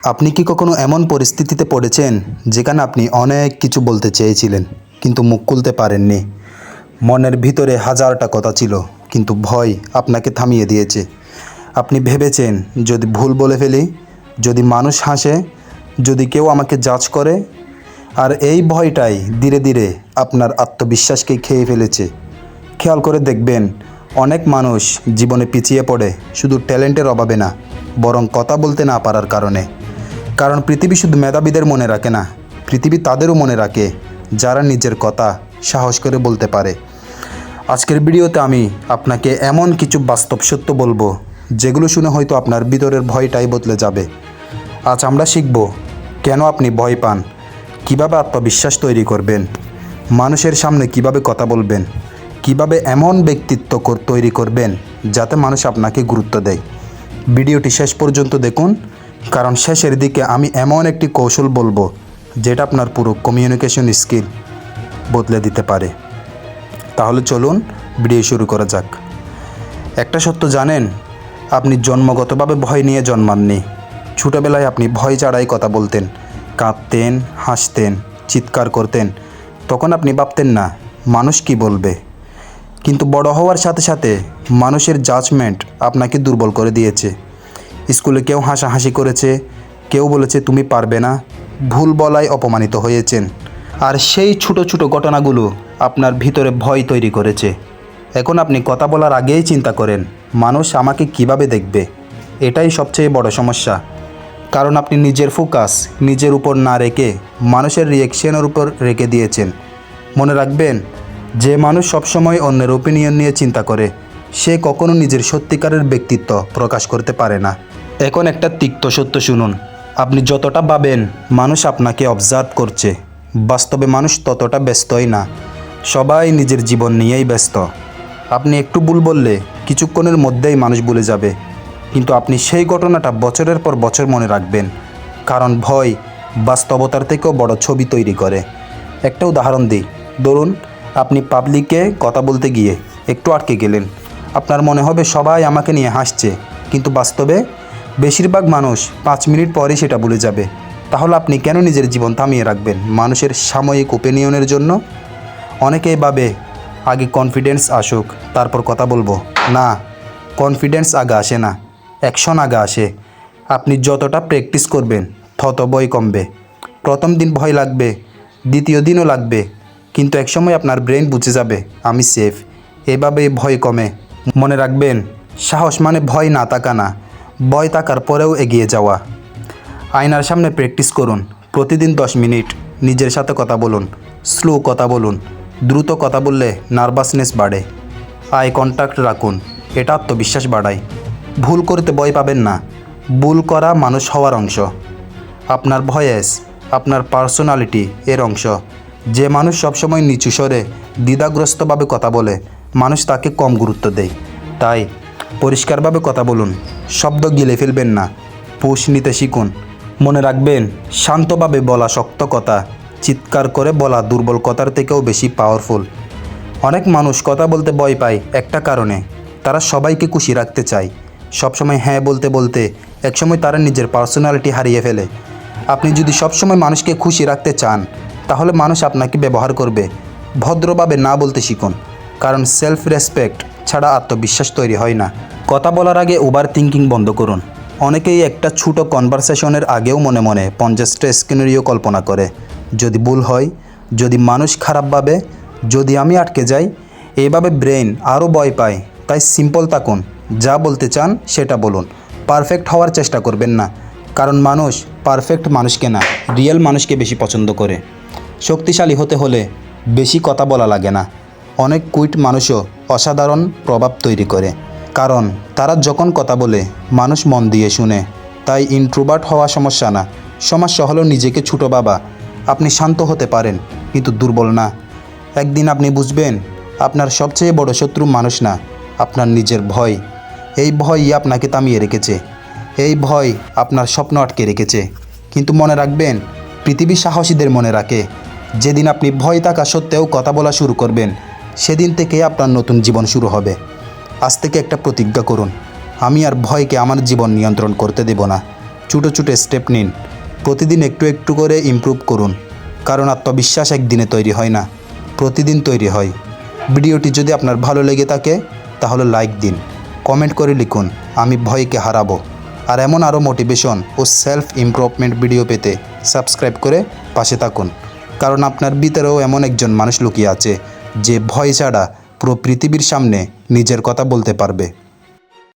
আপনি কি কখনো এমন পরিস্থিতিতে পড়েছেন যেখানে আপনি অনেক কিছু বলতে চেয়েছিলেন কিন্তু মুখ খুলতে পারেননি? মনের ভিতরে হাজারটা কথা ছিল কিন্তু ভয় আপনাকে থামিয়ে দিয়েছে। আপনি ভেবেছেন, যদি ভুল বলে ফেলি, যদি মানুষ হাসে, যদি কেউ আমাকে জাজ করে। আর এই ভয়টাই ধীরে ধীরে আপনার আত্মবিশ্বাসকে খেয়ে ফেলেছে। খেয়াল করে দেখবেন, অনেক মানুষ জীবনে পিছিয়ে পড়ে শুধু ট্যালেন্টের অভাবে না, বরং কথা বলতে না পারার কারণে। কারণ পৃথিবী শুধু মেধাবীদের মনে রাখে না, পৃথিবী তাদেরও মনে রাখে যারা নিজের কথা সাহস করে বলতে পারে। আজকের ভিডিওতে আমি আপনাকে এমন কিছু বাস্তব সত্য বলবো যেগুলো শুনে হয়তো আপনার ভিতরের ভয়টাই বদলে যাবে। আজ আমরা শিখব কেন আপনি ভয় পান, কিভাবে আত্মবিশ্বাস তৈরি করবেন, মানুষের সামনে কিভাবে কথা বলবেন, কিভাবে এমন ব্যক্তিত্ব তৈরি করবেন যাতে মানুষ আপনাকে গুরুত্ব দেয়। ভিডিওটি শেষ পর্যন্ত দেখুন, কারণ শেষের দিকে আমি এমন একটি কৌশল বলবো যেটা আপনার পুরো কমিউনিকেশন স্কিল বদলে দিতে পারে। তাহলে চলুন ভিডিও শুরু করা যাক। একটা সত্য জানেন, আপনি জন্মগতভাবে ভয় নিয়ে জন্মাননি। ছোটোবেলায় আপনি ভয় ছাড়াই কথা বলতেন, কাঁদতেন, হাসতেন, চিৎকার করতেন। তখন আপনি ভাবতেন না মানুষ কি বলবে। কিন্তু বড় হওয়ার সাথে সাথে মানুষের জাজমেন্ট আপনাকে দুর্বল করে দিয়েছে। স্কুলে কেউ হাসাহাসি করেছে, কেউ বলেছে তুমি পারবে না, ভুল বলায় অপমানিত হয়েছেন। আর সেই ছোটো ছোটো ঘটনাগুলো আপনার ভিতরে ভয় তৈরি করেছে। এখন আপনি কথা বলার আগেই চিন্তা করেন মানুষ আমাকে কিভাবে দেখবে। এটাই সবচেয়ে বড় সমস্যা। কারণ আপনি নিজের ফোকাস নিজের উপর না রেখে মানুষের রিয়েকশনের উপর রেখে দিয়েছেন। মনে রাখবেন, যে মানুষ সবসময় অন্যের ওপিনিয়ন নিয়ে চিন্তা করে সে কখনো নিজের সত্যিকারের ব্যক্তিত্ব প্রকাশ করতে পারে না। এখন একটা তিক্ত সত্য শুনুন, আপনি যতটা ভাবেন মানুষ আপনাকে অবজার্ভ করছে, বাস্তবে মানুষ ততটা ব্যস্তই না। সবাই নিজের জীবন নিয়েই ব্যস্ত। আপনি একটু ভুল বললে কিছুক্ষণের মধ্যেই মানুষ ভুলে যাবে, কিন্তু আপনি সেই ঘটনাটা বছরের পর বছর মনে রাখবেন। কারণ ভয় বাস্তবতার থেকেও বড় ছবি তৈরি করে। একটা উদাহরণ দিই, ধরুন আপনি পাবলিকে কথা বলতে গিয়ে একটু আটকে গেলেন। আপনার মনে হবে সবাই আমাকে নিয়ে হাসছে, কিন্তু বাস্তবে বেশিরভাগ মানুষ 5 মিনিট পরেই সেটা ভুলে যাবে। তাহলে আপনি কেন নিজের জীবন থামিয়ে রাখবেন মানুষের সাময়িক ওপিনিয়নের জন্য? অনেকেই ভাবে আগে কনফিডেন্স আসুক তারপর কথা বলবো। না, কনফিডেন্স আগে আসে না, অ্যাকশন আগে আসে। আপনি যতটা প্র্যাকটিস করবেন তত ভয় কমবে। প্রথম দিন ভয় লাগবে, দ্বিতীয় দিনও লাগবে, কিন্তু একসময় আপনার ব্রেন বুঝে যাবে আমি সেফ। এভাবেই ভয় কমে। মনে রাখবেন, সাহস মানে ভয় না থাকা না, ভয় থাকার পরেও এগিয়ে যাওয়া। আয়নার সামনে প্র্যাকটিস করুন, প্রতিদিন 10 মিনিট নিজের সাথে কথা বলুন। স্লো কথা বলুন, দ্রুত কথা বললে নার্ভাসনেস বাড়ে। আই কন্ট্যাক্ট রাখুন, এটা আত্মবিশ্বাস বাড়ায়। ভুল করতে ভয় পাবেন না, ভুল করা মানুষ হওয়ার অংশ। আপনার ভয়েস আপনার পার্সোনালিটি এর অংশ। যে মানুষ সবসময় নিচু স্বরে দ্বিধাগ্রস্তভাবে কথা বলে মানুষ তাকে কম গুরুত্ব দেয়। তাই পরিষ্কারভাবে কথা বলুন, শব্দ গিলে ফেলবেন না, পুষ নিতে শিখুন। মনে রাখবেন, শান্তভাবে বলা শক্ত কথা, চিৎকার করে বলা দুর্বল কথার থেকেও বেশি পাওয়ারফুল। অনেক মানুষ কথা বলতে ভয় পায় একটা কারণে, তারা সবাইকে খুশি রাখতে চায়। সবসময় হ্যাঁ বলতে বলতে একসময় তারা নিজের পার্সোনালিটি হারিয়ে ফেলে। আপনি যদি সবসময় মানুষকে খুশি রাখতে চান তাহলে মানুষ আপনাকে ব্যবহার করবে। ভদ্রভাবে না বলতে শিখুন, কারণ সেলফ রেসপেক্ট ছাড়া আত্মবিশ্বাস তৈরি হয় না। কথা বলার আগে ওভার থিঙ্কিং বন্ধ করুন। অনেকেই একটা ছোটো কনভারসেশনের আগেও মনে মনে 50টা স্কেনারিও কল্পনা করে। যদি ভুল হয়, যদি মানুষ খারাপ ভাবে, যদি আমি আটকে যাই, এইভাবে ব্রেন আরও ভয় পায়। তাই সিম্পল থাকুন, যা বলতে চান সেটা বলুন। পারফেক্ট হওয়ার চেষ্টা করবেন না, কারণ মানুষ পারফেক্ট মানুষকে না, রিয়েল মানুষকে বেশি পছন্দ করে। শক্তিশালী হতে হলে বেশি কথা বলা লাগে না। অনেক কুইট মানুষও অসাধারণ প্রভাব তৈরি করে, কারণ তারা যখন কথা বলে মানুষ মন দিয়ে শুনে। তাই ইন্ট্রোভার্ট হওয়া সমস্যা না, সমস্যা হলো নিজেকে ছোটো ভাবা। আপনি শান্ত হতে পারেন কিন্তু দুর্বল না। একদিন আপনি বুঝবেন আপনার সবচেয়ে বড় শত্রু মানুষ না, আপনার নিজের ভয়। এই ভয়ই আপনাকে থামিয়ে রেখেছে, এই ভয় আপনার স্বপ্ন আটকে রেখেছে। কিন্তু মনে রাখবেন, পৃথিবী সাহসীদের মনে রাখে। যেদিন আপনি ভয় থাকা সত্ত্বেও কথা বলা শুরু করবেন, সেদিন থেকেই আপনার নতুন জীবন শুরু হবে। আজ থেকে একটা প্রতিজ্ঞা করুন, আমি আর ভয়কে আমার জীবন নিয়ন্ত্রণ করতে দেব না। ছোটো ছোটো স্টেপ নিন, প্রতিদিন একটু একটু করে ইমপ্রুভ করুন, কারণ আত্মবিশ্বাস একদিনে তৈরি হয় না, প্রতিদিন তৈরি হয়। ভিডিওটি যদি আপনার ভালো লেগে থাকে তাহলে লাইক দিন, কমেন্ট করে লিখুন আমি ভয়কে হারাবো। আর এমন আরও মোটিভেশন ও সেলফ ইমপ্রুভমেন্ট ভিডিও পেতে সাবস্ক্রাইব করে পাশে থাকুন, কারণ আপনার ভিতরেও এমন একজন মানুষ লুকিয়ে আছে যে ভয় ছাড়া পুরো পৃথিবীর সামনে নিজের কথা বলতে পারবে।